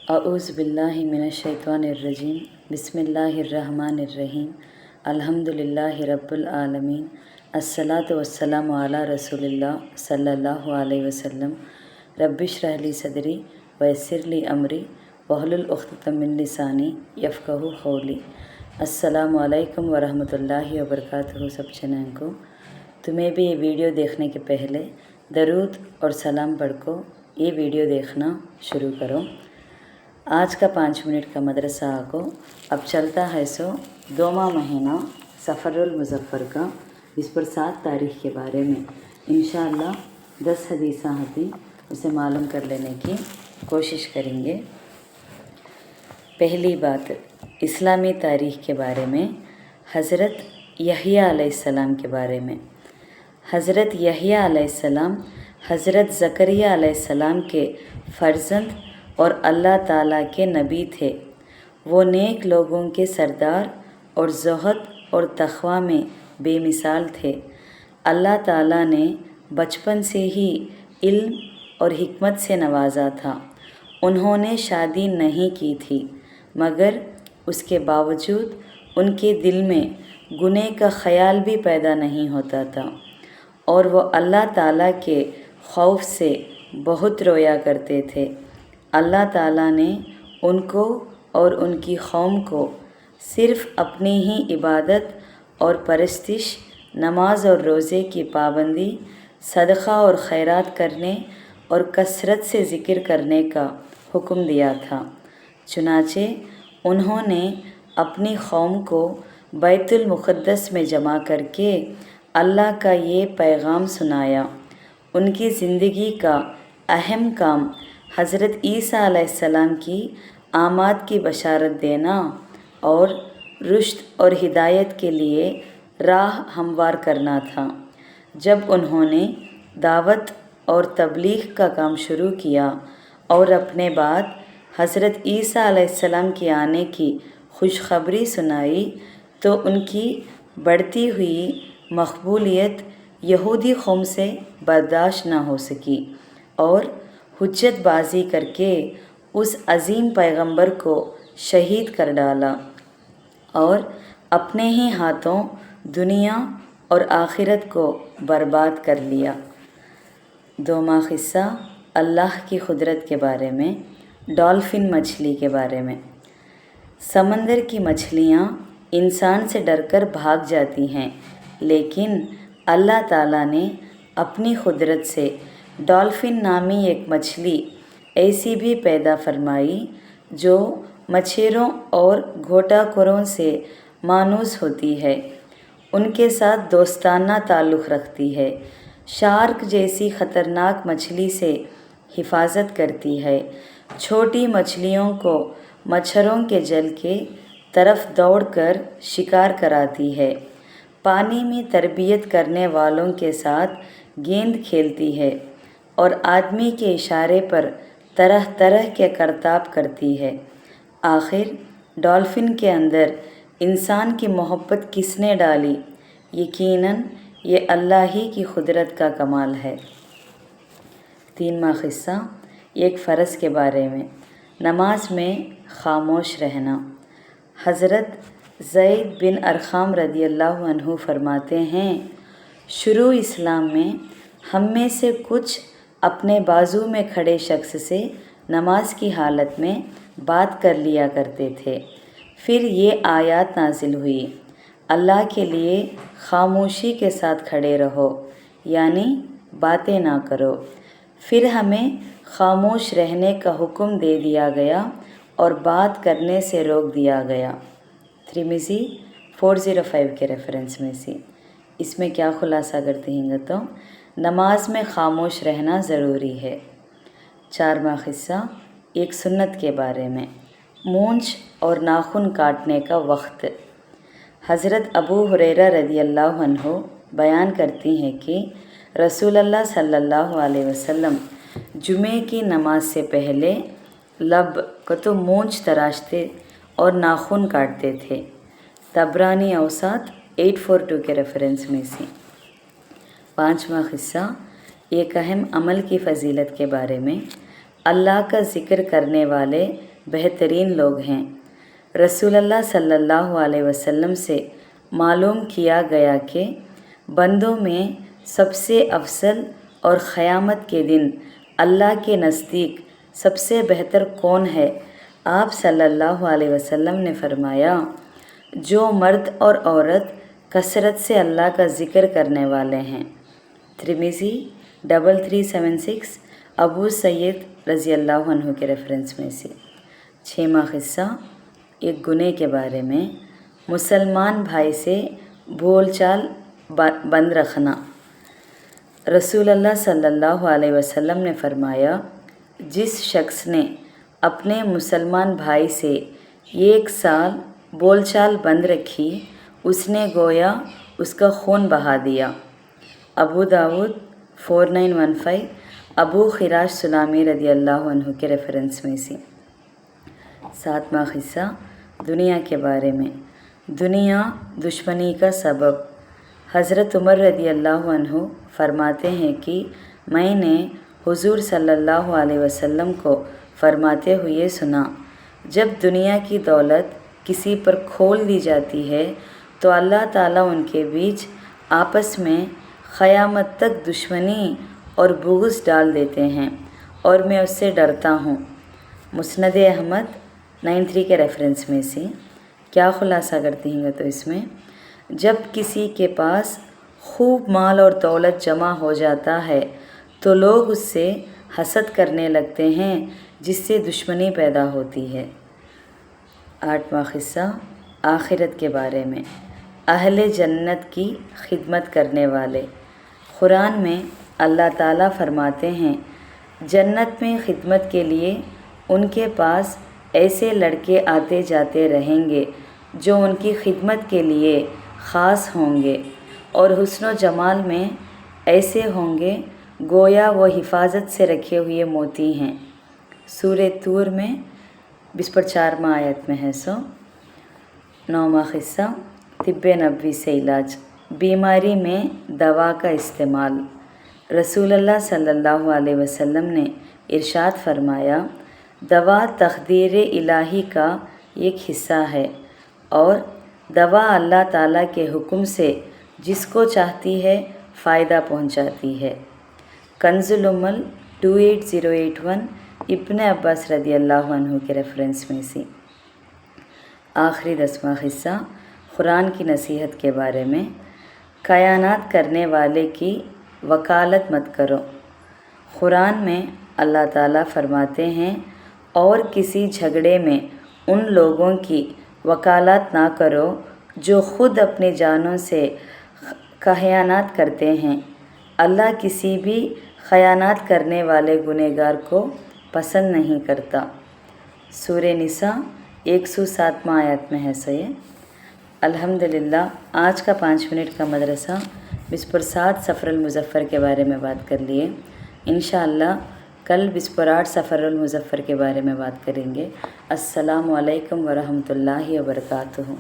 اعوذ باللہ من الشیطان الرجیم بسم اللہ الرحمن الرحیم الحمدللہ رب العالمین الصلاۃ والسلام علی رسول اللہ صلی اللہ علیہ وسلم رب اشرح لی صدری ویسر لی امری واحلل عقدۃ من لسانی یفقہوا قولی۔ السلام علیکم ورحمۃ اللہ وبرکاتہ سب جنوں کو۔ تمہیں بھی یہ ویڈیو دیکھنے کے پہلے درود اور سلام پڑھ کو یہ ویڈیو دیکھنا شروع کرو۔ آج کا 5 منٹ کا مدرسہ کو اب چلتا ہے سو 2واں مہینہ سفر المظفر کا، اس پر 7 تاریخ کے بارے میں انشاءاللہ 10 حدیثاں ہوتی اسے معلوم کر لینے کی کوشش کریں گے۔ پہلی بات اسلامی تاریخ کے بارے میں، حضرت یحییٰ علیہ السلام کے بارے میں۔ حضرت یحییٰ علیہ السلام حضرت زکریا علیہ السلام کے فرزند اور اللہ تعالیٰ کے نبی تھے۔ وہ نیک لوگوں کے سردار اور زہد اور تقویٰ میں بے مثال تھے۔ اللہ تعالیٰ نے بچپن سے ہی علم اور حکمت سے نوازا تھا۔ انہوں نے شادی نہیں کی تھی، مگر اس کے باوجود ان کے دل میں گناہ کا خیال بھی پیدا نہیں ہوتا تھا، اور وہ اللہ تعالیٰ کے خوف سے بہت رویا کرتے تھے۔ اللہ تعالیٰ نے ان کو اور ان کی قوم کو صرف اپنی ہی عبادت اور پرستش، نماز اور روزے کی پابندی، صدقہ اور خیرات کرنے اور کثرت سے ذکر کرنے کا حکم دیا تھا۔ چنانچہ انہوں نے اپنی قوم کو بیت المقدس میں جمع کر کے اللہ کا یہ پیغام سنایا۔ ان کی زندگی کا اہم کام حضرت عیسیٰ علیہ السلام کی آمد کی بشارت دینا اور رشد اور ہدایت کے لیے راہ ہموار کرنا تھا۔ جب انہوں نے دعوت اور تبلیغ کا کام شروع کیا اور اپنے بعد حضرت عیسیٰ علیہ السلام کے آنے کی خوشخبری سنائی، تو ان کی بڑھتی ہوئی مقبولیت یہودی قوم سے برداشت نہ ہو سکی اور حجت بازی کر کے اس عظیم پیغمبر کو شہید کر ڈالا اور اپنے ہی ہاتھوں دنیا اور آخرت کو برباد کر لیا۔ 2واں قصہ اللہ کی قدرت کے بارے میں، ڈالفن مچھلی کے بارے میں۔ سمندر کی مچھلیاں انسان سے ڈر کر بھاگ جاتی ہیں، لیکن اللہ تعالیٰ نے اپنی قدرت سے ڈالفن نامی ایک مچھلی ایسی بھی پیدا فرمائی جو مچھیروں اور گھوٹا خوروں سے مانوس ہوتی ہے، ان کے ساتھ دوستانہ تعلق رکھتی ہے، شارک جیسی خطرناک مچھلی سے حفاظت کرتی ہے، چھوٹی مچھلیوں کو مچھروں کے جل کے طرف دوڑ کر شکار کراتی ہے، پانی میں تربیت کرنے والوں کے ساتھ گیند کھیلتی ہے، اور آدمی کے اشارے پر طرح طرح کے کرتاب کرتی ہے۔ آخر ڈالفن کے اندر انسان کی محبت کس نے ڈالی؟ یقیناً یہ اللہ ہی کی قدرت کا کمال ہے۔ 3واں قصہ ایک فرض کے بارے میں، نماز میں خاموش رہنا۔ حضرت زید بن ارقم رضی اللہ عنہ فرماتے ہیں، شروع اسلام میں ہم میں سے کچھ اپنے بازو میں کھڑے شخص سے نماز کی حالت میں بات کر لیا کرتے تھے۔ پھر یہ آیات نازل ہوئی، اللہ کے لیے خاموشی کے ساتھ کھڑے رہو، یعنی باتیں نہ کرو۔ پھر ہمیں خاموش رہنے کا حکم دے دیا گیا اور بات کرنے سے روک دیا گیا۔ ترمذی 405 کے ریفرنس میں سے۔ اس میں کیا خلاصہ کرتے ہیں گا تو نماز میں خاموش رہنا ضروری ہے۔ 4واں قصہ ایک سنت کے بارے میں، مونچھ اور ناخن کاٹنے کا وقت۔ حضرت ابو ہریرہ رضی اللہ عنہ بیان کرتی ہیں کہ رسول اللہ صلی اللہ علیہ وسلم جمعے کی نماز سے پہلے لب کو تو مونچھ تراشتے اور ناخن کاٹتے تھے۔ طبرانی اوسط 842 کے ریفرنس میں سے۔ 5واں قصہ ایک اہم عمل کی فضیلت کے بارے میں، اللہ کا ذکر کرنے والے بہترین لوگ ہیں۔ رسول اللہ صلی اللہ علیہ وسلم سے معلوم کیا گیا کہ بندوں میں سب سے افضل اور قیامت کے دن اللہ کے نزدیک سب سے بہتر کون ہے؟ آپ صلی اللہ علیہ وسلم نے فرمایا، جو مرد اور عورت کثرت سے اللہ کا ذکر کرنے والے ہیں۔ ترمذی 3376 ابو سعید رضی اللہ عنہ کے ریفرنس میں سے۔ 6واں قصہ ایک گناہ کے بارے میں، مسلمان بھائی سے بول چال بند رکھنا۔ رسول اللہ صلی اللہ علیہ وسلم نے فرمایا، جس شخص نے اپنے مسلمان بھائی سے 1 سال بول چال بند رکھی، اس نے گویا اس کا خون بہا دیا۔ ابو داود 4915 ابو خراش سلامی رضی اللہ عنہ کے ریفرنس میں سے۔ 7واں قصہ دنیا کے بارے میں، دنیا دشمنی کا سبب۔ حضرت عمر رضی اللہ عنہ فرماتے ہیں کہ میں نے حضور صلی اللہ علیہ وسلم کو فرماتے ہوئے سنا، جب دنیا کی دولت کسی پر کھول دی جاتی ہے تو اللہ تعالیٰ ان کے بیچ آپس میں قیامت تک دشمنی اور بغض ڈال دیتے ہیں، اور میں اس سے ڈرتا ہوں۔ مسند احمد 93 کے ریفرنس میں سے۔ کیا خلاصہ کرتی ہیں تو اس میں، جب کسی کے پاس خوب مال اور دولت جمع ہو جاتا ہے تو لوگ اس سے حسد کرنے لگتے ہیں، جس سے دشمنی پیدا ہوتی ہے۔ 8واں قصہ آخرت کے بارے میں، اہل جنت کی خدمت کرنے والے۔ قرآن میں اللہ تعالیٰ فرماتے ہیں، جنت میں خدمت کے لیے ان کے پاس ایسے لڑکے آتے جاتے رہیں گے جو ان کی خدمت کے لیے خاص ہوں گے، اور حسن و جمال میں ایسے ہوں گے گویا وہ حفاظت سے رکھے ہوئے موتی ہیں۔ سورہ طور میں 24واں آیت میں ہے۔ 9واں قصہ طب نبوی سے علاج، بیماری میں دوا کا استعمال۔ رسول اللہ صلی اللہ علیہ وسلم نے ارشاد فرمایا، دوا تقدیر الہی کا ایک حصہ ہے، اور دوا اللہ تعالیٰ کے حکم سے جس کو چاہتی ہے فائدہ پہنچاتی ہے۔ کنز العمل 28081 ابن عباس رضی اللہ عنہ کے ریفرنس میں سے۔ آخری 10واں قصہ قرآن کی نصیحت کے بارے میں، کائنات کرنے والے کی وکالت مت کرو۔ قرآن میں اللہ تعالیٰ فرماتے ہیں، اور کسی جھگڑے میں ان لوگوں کی وکالت نہ کرو جو خود اپنی جانوں سے خیانت کرتے ہیں، اللہ کسی بھی خیانت کرنے والے گنہگار کو پسند نہیں کرتا۔ سورہ نساء 107واں آیت میں ہے۔ الحمدللہ آج کا 5 منٹ کا مدرسہ بسپر 7 سفر المظفر کے بارے میں بات کر لیے۔ انشاءاللہ کل بسپر 8 سفر المظفر کے بارے میں بات کریں گے۔ السلام علیکم ورحمۃ اللہ وبرکاتہ۔